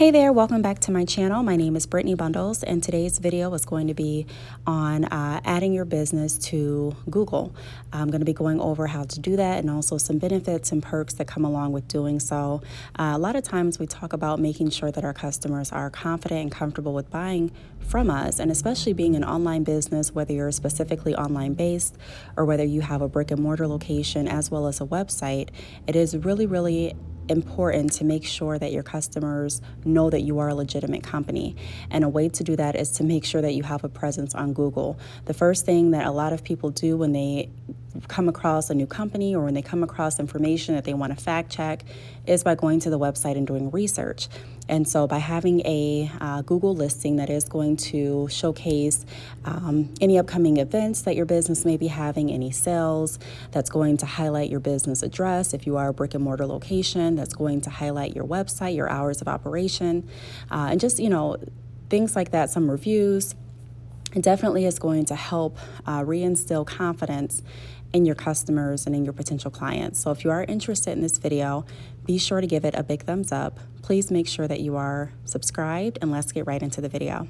Hey there, welcome back to my channel. My name is Brittany Bundles, and today's video is going to be on adding your business to Google. I'm going to be going over how to do that and also some benefits and perks that come along with doing so. A lot of times we talk about making sure that our customers are confident and comfortable with buying from us, and especially being an online business, whether you're specifically online based or whether you have a brick and mortar location as well as a website, it is really important to make sure that your customers know that you are a legitimate company. And a way to do that is to make sure that you have a presence on Google. The first thing that a lot of people do when they come across a new company or when they come across information that they want to fact check is by going to the website and doing research. And so by having a Google listing that is going to showcase any upcoming events that your business may be having, any sales, that's going to highlight your business address if you are a brick and mortar location, that's going to highlight your website, your hours of operation, and just, things like that, some reviews. It definitely is going to help reinstill confidence in your customers and in your potential clients. So if you are interested in this video, be sure to give it a big thumbs up. Please make sure that you are subscribed, and let's get right into the video.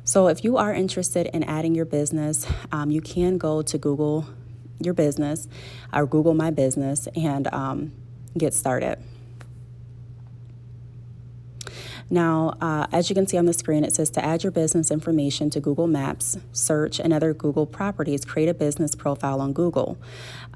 So if you are interested in adding your business, you can go to Google your business or Google My Business and get started. Now, as you can see on the screen, it says to add your business information to Google Maps, search, and other Google properties, create a business profile on Google,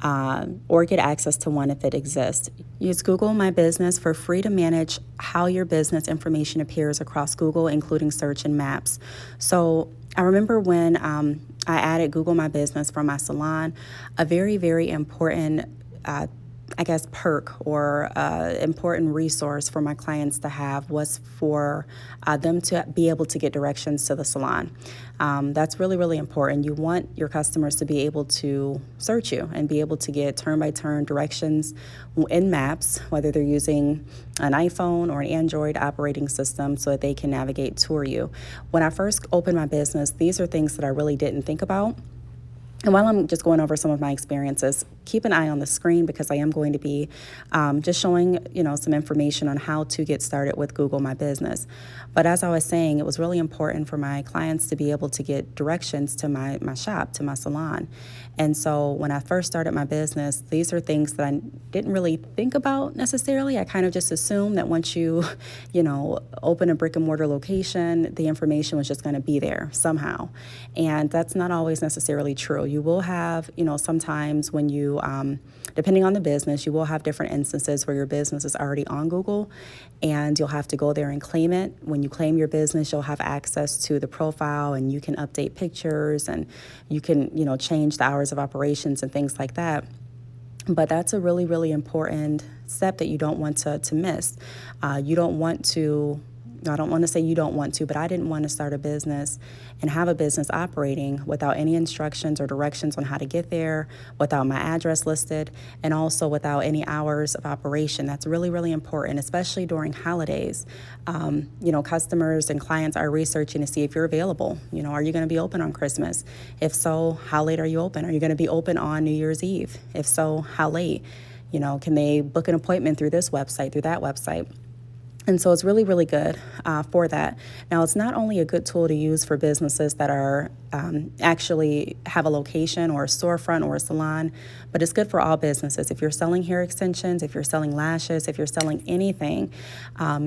or get access to one if it exists. Use Google My Business for free to manage how your business information appears across Google, including search and maps. So I remember when I added Google My Business for my salon, a very important perk or important resource for my clients to have was for them to be able to get directions to the salon. That's really important. You want your customers to be able to search you and be able to get turn-by-turn directions in maps, whether they're using an iPhone or an Android operating system, so that they can navigate tour you. When I first opened my business, these are things that I really didn't think about. And while I'm just going over some of my experiences, keep an eye on the screen because I am going to be just showing, some information on how to get started with Google My Business. But as I was saying, it was really important for my clients to be able to get directions to my shop, to my salon. And so when I first started my business, these are things that I didn't really think about necessarily. I kind of just assumed that once you, open a brick and mortar location, the information was just going to be there somehow. And that's not always necessarily true. You will have, sometimes when you, depending on the business, you will have different instances where your business is already on Google and you'll have to go there and claim it. When you claim your business, you'll have access to the profile and you can update pictures and you can, change the hours of operations and things like that. But that's a really important step that you don't want to miss. You don't want to, I don't want to say you don't want to, but I didn't want to start a business and have a business operating without any instructions or directions on how to get there, without my address listed, and also without any hours of operation. That's really important, especially during holidays. Customers and clients are researching to see if you're available. Are you going to be open on Christmas? If so, how late are you open? Are you going to be open on New Year's Eve? If so, how late? Can they book an appointment through this website, through that website? And so it's really good for that. Now, it's not only a good tool to use for businesses that are actually have a location or a storefront or a salon, but it's good for all businesses. If you're selling hair extensions, if you're selling lashes, if you're selling anything,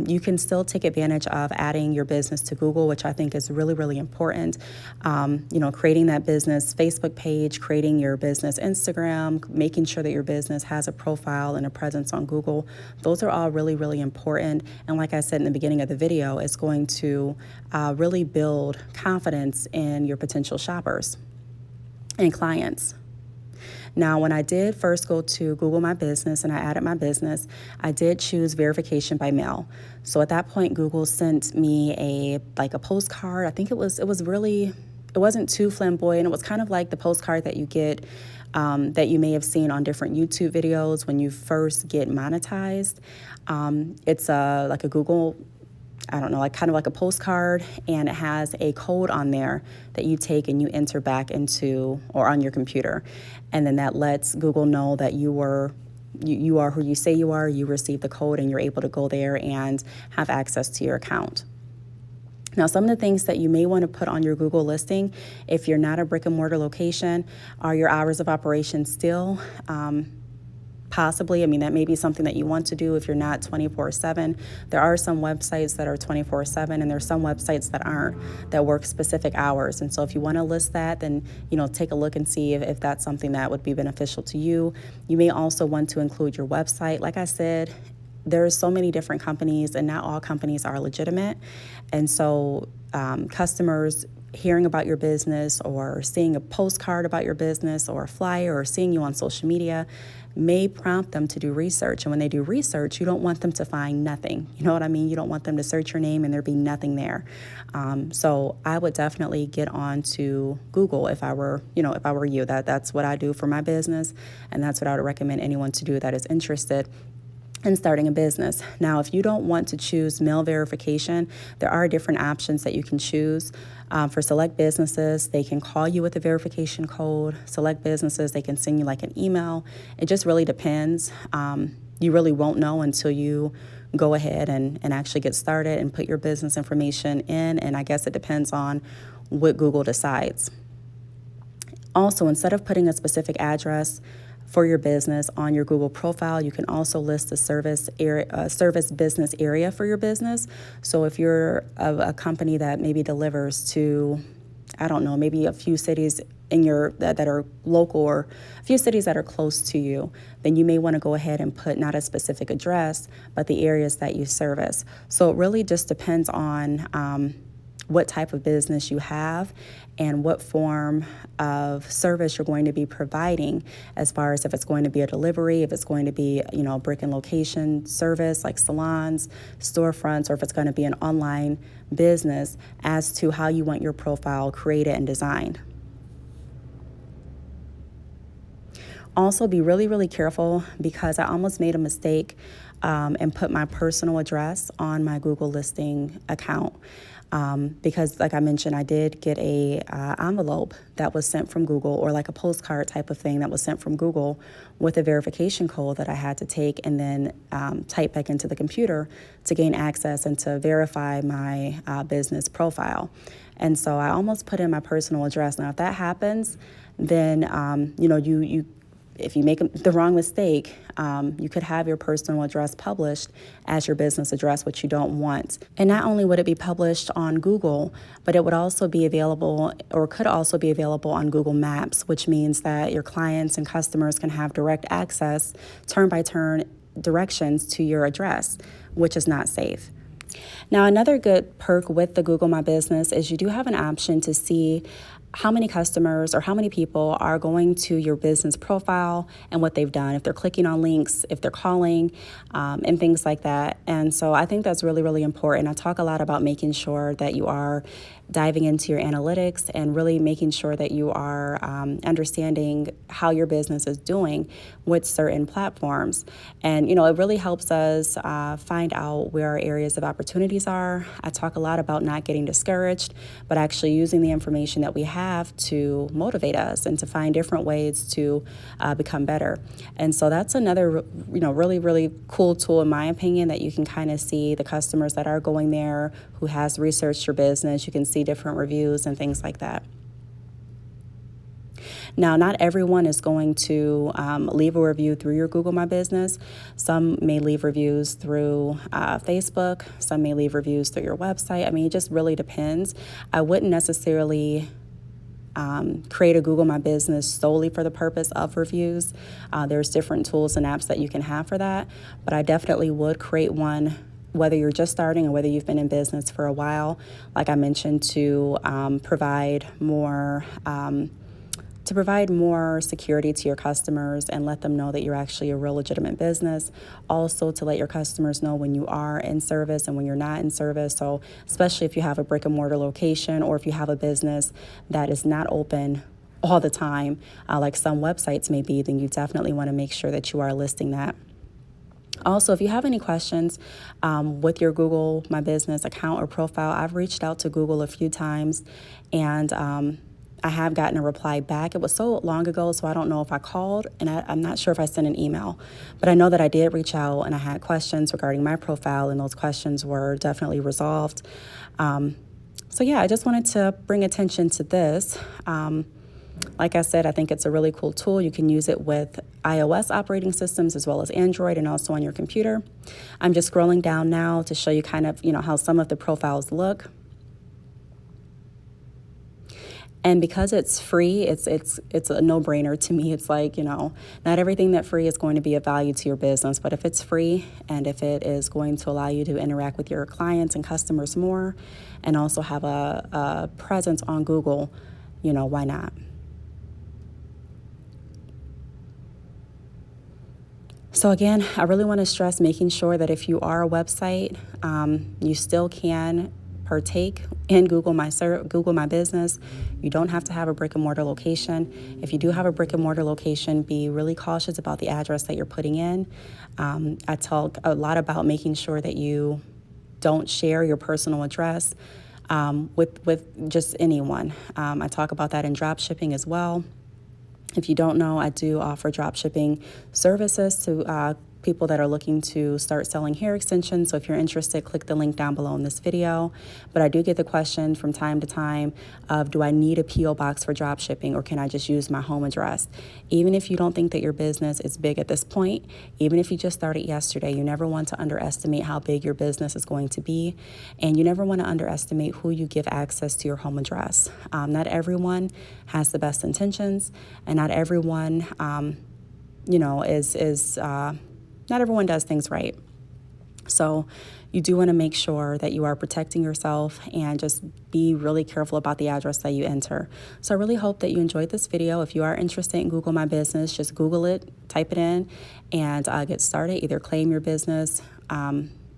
you can still take advantage of adding your business to Google, which I think is really important. Creating that business Facebook page, creating your business Instagram, making sure that your business has a profile and a presence on Google. Those are all really important. And like I said in the beginning of the video, it's going to really build confidence in your potential shoppers and clients. Now, when I did first go to Google My Business and I added my business, I did choose verification by mail. So at that point, Google sent me a postcard. I think it wasn't too flamboyant. It was kind of like the postcard that you get that you may have seen on different YouTube videos when you first get monetized. It's like a Google, kind of like a postcard, and it has a code on there that you take and you enter back into or on your computer. And then that lets Google know that you were you are who you say you are, you receive the code, and you're able to go there and have access to your account. Now, some of the things that you may want to put on your Google listing, if you're not a brick and mortar location, are your hours of operation still. Possibly, I mean, that may be something that you want to do if you're not 24/7. There are some websites that are 24/7, and there's some websites that aren't, that work specific hours. And so if you want to list that, then, take a look and see if that's something that would be beneficial to you. You may also want to include your website. Like I said, there's so many different companies, and not all companies are legitimate. And so customers hearing about your business or seeing a postcard about your business or a flyer or seeing you on social media may prompt them to do research. And when they do research, you don't want them to find nothing. You know what I mean? You don't want them to search your name and there be nothing there. So I would definitely get on to Google if I were you. That's what I do for my business, and that's what I would recommend anyone to do that is interested in starting a business. Now, if you don't want to choose mail verification, there are different options that you can choose. For select businesses, they can call you with a verification code. Select businesses, they can send you like an email. It just really depends. You really won't know until you go ahead and actually get started and put your business information in, and I guess it depends on what Google decides. Also, instead of putting a specific address for your business on your Google profile, you can also list a service business area for your business. So if you're a company that maybe delivers to, I don't know, maybe a few cities that are local, or a few cities that are close to you, then you may want to go ahead and put not a specific address, but the areas that you service. So it really just depends on what type of business you have and what form of service you're going to be providing, as far as if it's going to be a delivery, if it's going to be, a brick and location service like salons, storefronts, or if it's going to be an online business, as to how you want your profile created and designed. Also, be really, really careful, because I almost made a mistake and put my personal address on my Google listing account. Because like I mentioned, I did get a envelope that was sent from Google, or like a postcard type of thing that was sent from Google with a verification code that I had to take and then type back into the computer to gain access and to verify my business profile. And so I almost put in my personal address. Now, if that happens, then, if you make the wrong mistake, you could have your personal address published as your business address, which you don't want. And not only would it be published on Google, but it would also be available, or could also be available on Google Maps, which means that your clients and customers can have direct access, turn-by-turn directions to your address, which is not safe. Now, another good perk with the Google My Business is you do have an option to see how many customers or how many people are going to your business profile and what they've done, if they're clicking on links, if they're calling, and things like that. And so I think that's really, really important. I talk a lot about making sure that you are diving into your analytics and really making sure that you are understanding how your business is doing with certain platforms. And, it really helps us find out where our areas of opportunities are. I talk a lot about not getting discouraged, but actually using the information that we have to motivate us and to find different ways to become better. And so that's another, really, really cool tool, in my opinion, that you can kind of see the customers that are going there, who has researched your business. You can see different reviews and things like that. Now, not everyone is going to leave a review through your Google My Business. Some may leave reviews through Facebook. Some may leave reviews through your website. I mean, it just really depends. I wouldn't necessarily create a Google My Business solely for the purpose of reviews. There's different tools and apps that you can have for that, but I definitely would create one, whether you're just starting or whether you've been in business for a while, like I mentioned, to provide more security to your customers and let them know that you're actually a real legitimate business. Also, to let your customers know when you are in service and when you're not in service. So especially if you have a brick and mortar location, or if you have a business that is not open all the time, like some websites may be, then you definitely want to make sure that you are listing that. Also, if you have any questions with your Google My Business account or profile, I've reached out to Google a few times, and I have gotten a reply back. It was so long ago, so I don't know if I called, and I'm not sure if I sent an email. But I know that I did reach out, and I had questions regarding my profile, and those questions were definitely resolved. So yeah, I just wanted to bring attention to this. Like I said, I think it's a really cool tool. You can use it with iOS operating systems as well as Android, and also on your computer. I'm just scrolling down now to show you kind of, how some of the profiles look. And because it's free, it's a no-brainer to me. It's like, not everything that free is going to be of value to your business, but if it's free and if it is going to allow you to interact with your clients and customers more and also have a presence on Google, why not? So again, I really want to stress making sure that if you are a website, you still can partake in Google My Business. You don't have to have a brick and mortar location. If you do have a brick and mortar location, be really cautious about the address that you're putting in. I talk a lot about making sure that you don't share your personal address with just anyone. I talk about that in drop shipping as well. If you don't know, I do offer drop shipping services to people that are looking to start selling hair extensions. So if you're interested, click the link down below in this video. But I do get the question from time to time of, do I need a P.O. box for drop shipping, or can I just use my home address? Even if you don't think that your business is big at this point, even if you just started yesterday, you never want to underestimate how big your business is going to be. And you never want to underestimate who you give access to your home address. Not everyone has the best intentions, and not everyone, not everyone does things right. So you do want to make sure that you are protecting yourself and just be really careful about the address that you enter. So I really hope that you enjoyed this video. If you are interested in Google My Business, just Google it, type it in, and get started. Either claim your business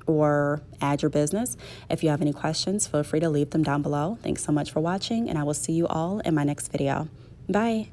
or add your business. If you have any questions, feel free to leave them down below. Thanks so much for watching, and I will see you all in my next video. Bye.